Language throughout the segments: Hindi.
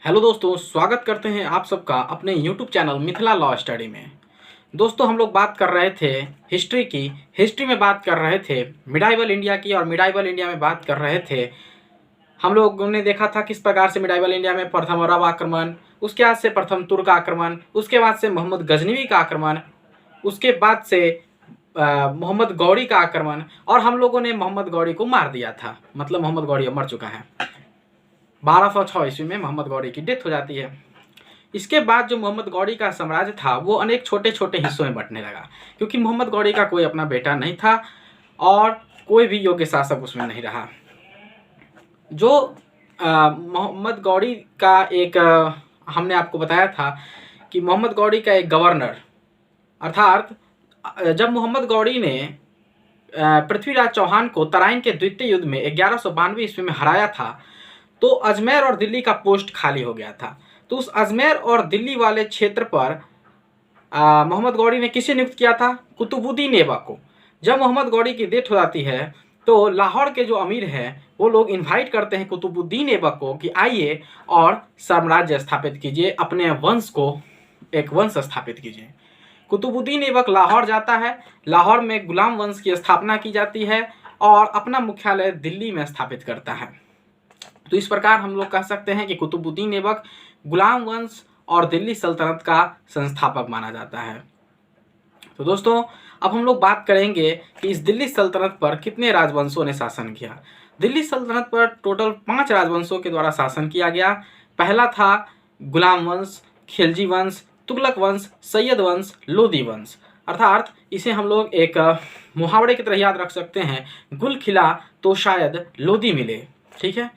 हेलो दोस्तों, स्वागत करते हैं आप सबका अपने YouTube channel Mithila law study में। दोस्तों, हम लोग बात कर रहे थे हिस्ट्री की। हिस्ट्री में बात कर रहे थे मिडाइवल इंडिया की, और मिडाइवल इंडिया में बात कर रहे थे, हम लोगों ने देखा था किस प्रकार से मिडाइवल इंडिया में प्रथम अरब आक्रमण, उसके बाद से प्रथम तुर्क आक्रमण, उसके बाद से मोहम्मद गजनवी का आक्रमण, उसके बाद से मोहम्मद गौरी का आक्रमण, और हम लोगों ने मोहम्मद गौरी को मार दिया था। मतलब मोहम्मद गौरी अब मर चुका है। 1206 ईस्वी में मोहम्मद गौरी की डेथ हो जाती है। इसके बाद जो मोहम्मद गौरी का साम्राज्य था वो अनेक छोटे छोटे हिस्सों में बंटने लगा, क्योंकि मोहम्मद गौरी का कोई अपना बेटा नहीं था और कोई भी योग्य शासक उसमें नहीं रहा। जो मोहम्मद गौरी का एक हमने आपको बताया था कि मोहम्मद गौरी का एक गवर्नर, अर्थात जब मोहम्मद गौरी ने पृथ्वीराज चौहान को तराइन के द्वितीय युद्ध में 1192 ईस्वी में हराया था, तो अजमेर और दिल्ली का पोस्ट खाली हो गया था। तो उस अजमेर और दिल्ली वाले क्षेत्र पर मोहम्मद गौरी ने किसे नियुक्त किया था? कुतुबुद्दीन ऐबक को। जब मोहम्मद गौरी की डेथ हो जाती है तो लाहौर के जो अमीर हैं वो लोग इनवाइट करते हैं कुतुबुद्दीन ऐबक को कि आइए और साम्राज्य स्थापित कीजिए, अपने वंश को एक वंश स्थापित कीजिए। कुतुबुद्दीन ऐबक लाहौर जाता है। लाहौर में गुलाम वंश की स्थापना की जाती है और अपना मुख्यालय दिल्ली में स्थापित करता है। तो इस प्रकार हम लोग कह सकते हैं कि कुतुबुद्दीन ऐबक गुलाम वंश और दिल्ली सल्तनत का संस्थापक माना जाता है। तो दोस्तों, अब हम लोग बात करेंगे कि इस दिल्ली सल्तनत पर कितने राजवंशों ने शासन किया। दिल्ली सल्तनत पर टोटल 5 राजवंशों के द्वारा शासन किया गया। पहला था गुलाम वंश, खिलजी वंश, तुगलक वंश, सैयद वंश, लोदी वंश। अर्थात इसे हम लोग एक मुहावरे की तरह याद रख सकते हैं, गुल खिला तो शायद लोदी मिले। ठीक है।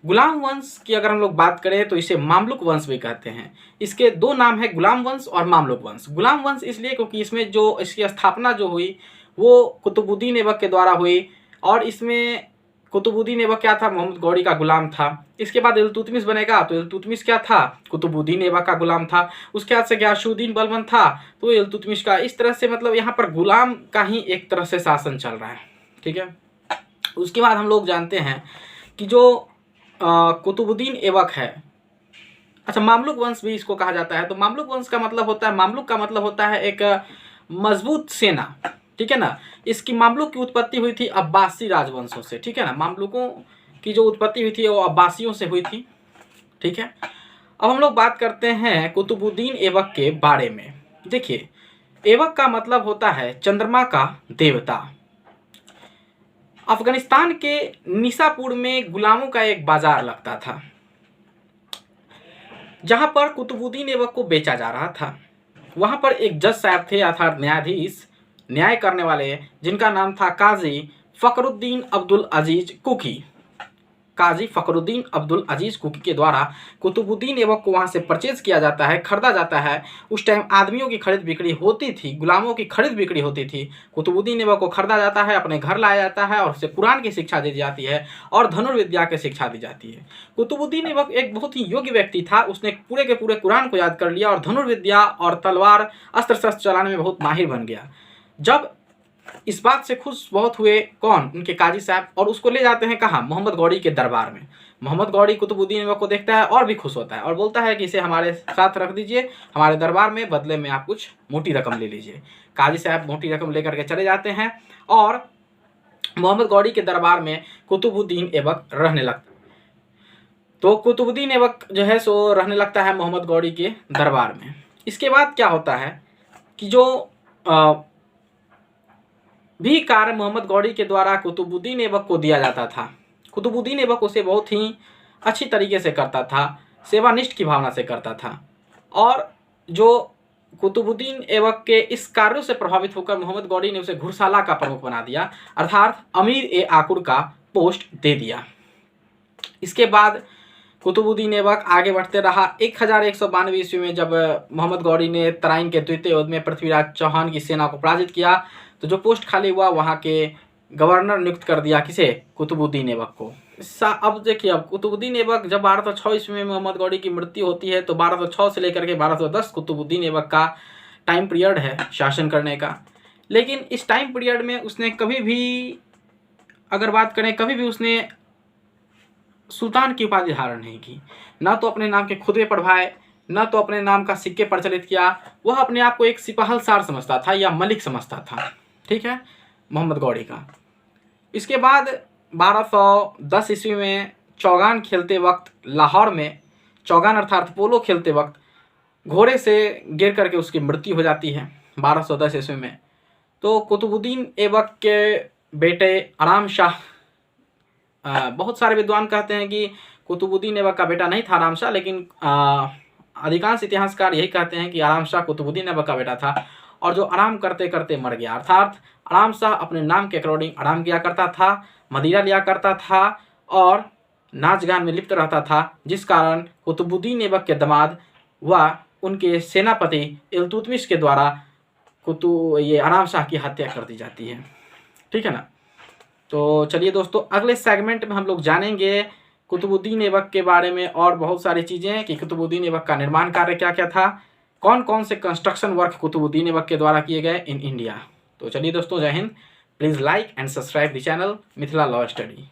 गुलाम वंश की अगर हम लोग बात करें तो इसे मामलुक वंश भी कहते हैं। इसके दो नाम है, गुलाम वंश और मामलुक वंश। गुलाम वंश इसलिए क्योंकि इसमें जो इसकी स्थापना जो हुई वो कुतुबुद्दीन ऐबक के द्वारा हुई, और इसमें कुतुबुद्दीन ऐबक क्या था? मोहम्मद गौरी का गुलाम था। इसके बाद इल्तुतमिश बनेगा तो इल्तुतमिश क्या था? कुतुबुद्दीन ऐबक का गुलाम था। उसके बाद से गयासुद्दीन बलबन था तो इल्तुतमिश का। इस तरह से मतलब यहाँ पर गुलाम का ही एक तरह से शासन चल रहा है। ठीक है। उसके बाद हम लोग जानते हैं कि जो कुतुबुद्दीन ऐबक है, अच्छा, मामलुक वंश भी इसको कहा जाता है। तो मामलुक वंश का मतलब होता है, मामलुक का मतलब होता है एक मजबूत सेना। ठीक है ना। इसकी मामलुक की उत्पत्ति हुई थी अब्बासी राजवंशों से। ठीक है ना। मामलुकों की जो उत्पत्ति हुई थी वो अब्बासियों से हुई थी। ठीक है। अब हम लोग बात करते हैं कुतुबुद्दीन ऐबक के बारे में। देखिए, ऐबक का मतलब होता है चंद्रमा का देवता। अफगानिस्तान के निशापुर में गुलामों का एक बाजार लगता था, जहां पर कुतुबुद्दीन ऐबक को बेचा जा रहा था। वहां पर एक जज साहब थे, अर्थात न्यायाधीश, न्याय करने वाले, जिनका नाम था काजी फखरुद्दीन अब्दुल अजीज कुकी। काजी फखरुद्दीन अब्दुल अजीज कुकी के द्वारा कुतुबुद्दीन ऐबक को वहाँ से परचेज किया जाता है, खरीदा जाता है। उस टाइम आदमियों की खरीद बिक्री होती थी, गुलामों की खरीद बिक्री होती थी। कुतुबुद्दीन ऐबक को खरीदा जाता है, अपने घर लाया जाता है और उसे कुरान की शिक्षा दी जाती है और धनुर्विद्या की शिक्षा दी जाती है। कुतुबुद्दीन ऐबक एक बहुत ही योग्य व्यक्ति था। उसने पूरे के पूरे कुरान को याद कर लिया और धनुर्विद्या और तलवार अस्त्र शस्त्र चलाने में बहुत माहिर बन गया। जब इस बात से खुश बहुत हुए कौन? उनके काजी साहब, और उसको ले जाते हैं कहाँ? मोहम्मद गौरी के दरबार में। मोहम्मद गौरी कुतुबुद्दीन ऐबक को देखता है और भी खुश होता है और बोलता है कि इसे हमारे साथ रख दीजिए हमारे दरबार में, बदले में आप कुछ मोटी रकम ले लीजिए। काजी साहब मोटी रकम लेकर के चले जाते हैं और मोहम्मद गौरी के दरबार में कुतुबुद्दीन ऐबक रहने लगता। तो कुतुबुद्दीन ऐबक जो है सो रहने लगता है मोहम्मद गौरी के दरबार में। इसके बाद क्या होता है कि जो भी कार्य मोहम्मद गौरी के द्वारा कुतुबुद्दीन ऐबक को दिया जाता था, कुतुबुद्दीन ऐबक उसे बहुत ही अच्छी तरीके से करता था, सेवानिष्ठ की भावना से करता था। और जो कुतुबुद्दीन ऐबक के इस कार्यों से प्रभावित होकर मोहम्मद गौरी ने उसे घुड़साला का प्रमुख बना दिया, अर्थात अमीर ए आकुर का पोस्ट दे दिया। इसके बाद कुतुबुद्दीन ऐबक आगे बढ़ते रहा। 1192 ईस्वी में जब मोहम्मद गौरी ने तराइन के द्वितीय युद्ध में पृथ्वीराज चौहान की सेना को पराजित किया, तो जो पोस्ट खाली हुआ वहाँ के गवर्नर नियुक्त कर दिया किसे? कुतुबुद्दीन ऐबक को। अब देखिए, अब कुतुबुद्दीन ऐबक जब 1206 ईस्वी में मोहम्मद गौरी की मृत्यु होती है तो 1206 से लेकर के 1210 कुतुबुद्दीन ऐबक का टाइम पीरियड है शासन करने का। लेकिन इस टाइम पीरियड में उसने कभी भी, अगर बात करें, कभी भी उसने सुल्तान की उपाधि धारण नहीं की, ना तो अपने नाम के खुतबे पढ़वाए, ना तो अपने नाम का सिक्के प्रचलित किया। वह अपने आप को एक सिपाहलसार समझता था या मलिक समझता था, ठीक है, मोहम्मद गौरी का। इसके बाद 1210 ईस्वी में चौगान खेलते वक्त लाहौर में, चौगान अर्थात पोलो खेलते वक्त घोड़े से गिर करके उसकी मृत्यु हो जाती है 1210 ईस्वी में। तो कुतुबुद्दीन ऐबक के बेटे आराम शाह, बहुत सारे विद्वान कहते हैं कि कुतुबुद्दीन ऐबक का बेटा नहीं था आराम शाह, लेकिन अधिकांश इतिहासकार यही कहते हैं कि आराम शाह कुतुबुद्दीन ऐबक का बेटा था, और जो आराम करते करते मर गया। अर्थात आराम शाह अपने नाम के अकॉर्डिंग आराम किया करता था, मदिरा लिया करता था और नाच गान में लिप्त रहता था, जिस कारण कुतुबुद्दीन ऐबक के दामाद व उनके सेनापति इल्तुतमिश के द्वारा ये आराम शाह की हत्या कर दी जाती है, ठीक है ना। तो चलिए दोस्तों, अगले सेगमेंट में हम लोग जानेंगे कुतुबुद्दीन ऐबक के बारे में और बहुत सारी चीज़ें कि कुतुबुद्दीन ऐबक का निर्माण कार्य क्या क्या था, कौन कौन से कंस्ट्रक्शन वर्क कुतुबुद्दीन ऐबक के द्वारा किए गए इन इंडिया। तो चलिए दोस्तों, जय Hind. Please like and subscribe the channel Mithila law study.